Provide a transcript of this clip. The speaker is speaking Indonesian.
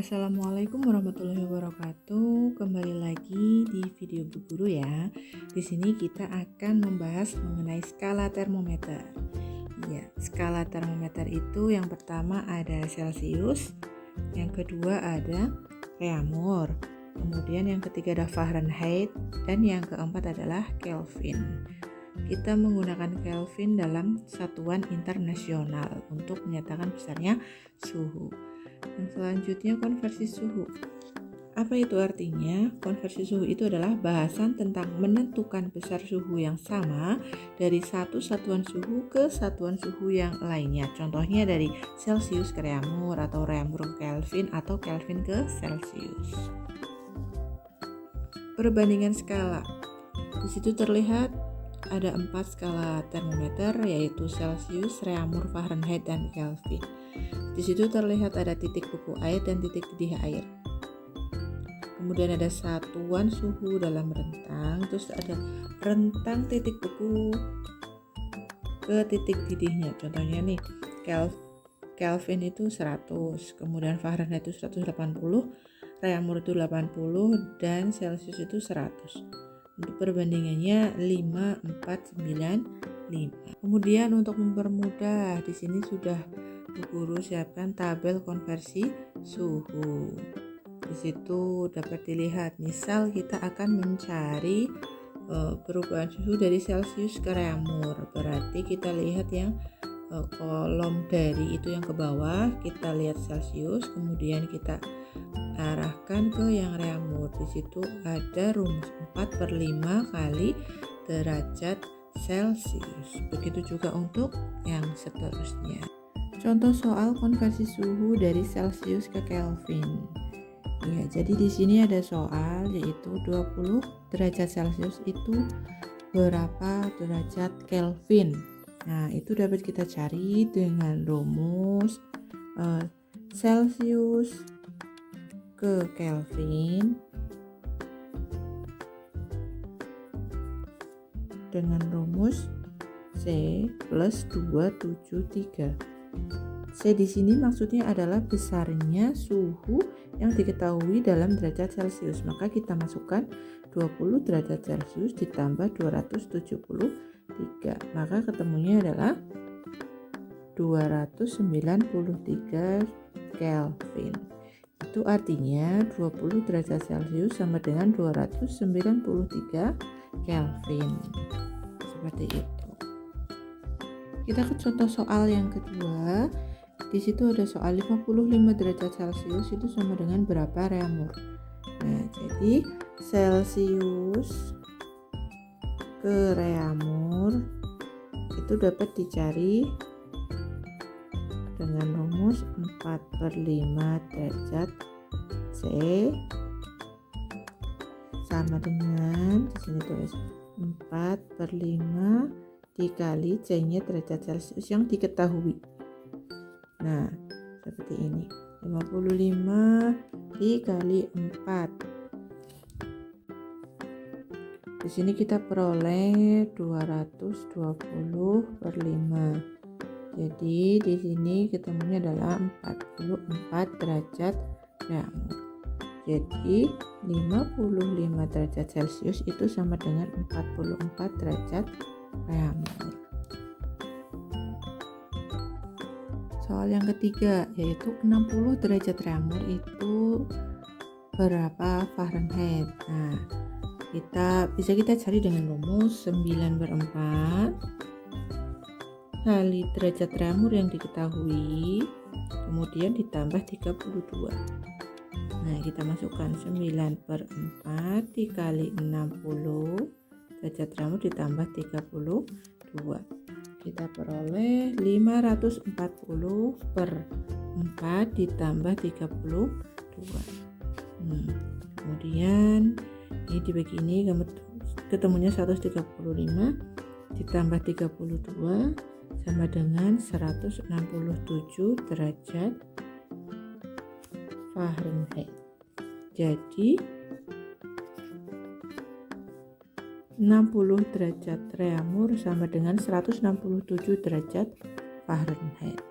Assalamualaikum warahmatullahi wabarakatuh. Kembali lagi di video Bu Guru ya. Di sini kita akan membahas mengenai skala termometer. Ya, skala termometer itu yang pertama ada Celcius, yang kedua ada Reaumur, kemudian yang ketiga ada Fahrenheit, dan yang keempat adalah Kelvin. Kita menggunakan Kelvin dalam satuan internasional untuk menyatakan besarnya suhu. Yang selanjutnya konversi suhu. Apa itu artinya? Konversi suhu itu adalah bahasan tentang menentukan besar suhu yang sama dari satu satuan suhu ke satuan suhu yang lainnya. Contohnya dari Celcius ke Reaumur atau Reaumur ke Kelvin atau Kelvin ke Celcius. Perbandingan skala. Di situ terlihat ada 4 skala termometer yaitu Celcius, Reaumur, Fahrenheit, dan Kelvin. Di situ terlihat ada titik beku air dan titik didih air. Kemudian ada satuan suhu dalam rentang, terus ada rentang titik beku ke titik didihnya. Contohnya nih, Kelvin itu 100, kemudian Fahrenheit itu 180, Reaumur itu 80, dan Celcius itu 100. Untuk perbandingannya 5, 4, 9, 5. Kemudian untuk mempermudah, di sini sudah Bu Guru siapkan tabel konversi suhu. Di situ dapat dilihat, misal kita akan mencari perubahan suhu dari Celcius ke Reaumur. Berarti kita lihat yang kolom dari itu yang ke bawah, kita lihat Celcius, kemudian kita arahkan ke yang Reaumur. Di situ ada rumus 4/5 kali derajat Celcius. Begitu juga untuk yang seterusnya. Contoh soal konversi suhu dari Celcius ke Kelvin. Ya, jadi di sini ada soal yaitu 20 derajat Celcius itu berapa derajat Kelvin. Nah, itu dapat kita cari dengan rumus Celcius ke Kelvin dengan rumus C plus 273. C di sini maksudnya adalah besarnya suhu yang diketahui dalam derajat Celcius. Maka kita masukkan 20 derajat Celcius ditambah 273. Maka ketemunya adalah 293 Kelvin. Itu artinya 20 derajat Celcius sama dengan 293 Kelvin. Seperti itu. Kita ke contoh soal yang kedua. Di situ ada soal 55 derajat Celcius itu sama dengan berapa Reaumur. Nah, jadi Celcius ke Reaumur itu dapat dicari dengan rumus 4/5 derajat C sama dengan di sini tulis 4/5 dikali C-nya derajat Celcius yang diketahui. Nah, seperti ini. 55 dikali 4. Di sini kita peroleh 220/5. Jadi di sini ketemunya adalah 44 derajat Reaumur. Jadi 55 derajat Celcius itu sama dengan 44 derajat Reaumur. Soal yang ketiga yaitu 60 derajat Reaumur itu berapa Fahrenheit. Nah, bisa kita cari dengan rumus 9/4 kali derajat Reaumur yang diketahui, kemudian ditambah 32. Nah, kita masukkan 9/4 dikali 60 derajat Reaumur ditambah 32. Kita peroleh 540/4 ditambah 32. Kemudian ini dibagi ini ketemunya 135 ditambah 32 sama dengan 167 derajat Fahrenheit. Jadi 60 derajat Reaumur sama dengan 167 derajat Fahrenheit.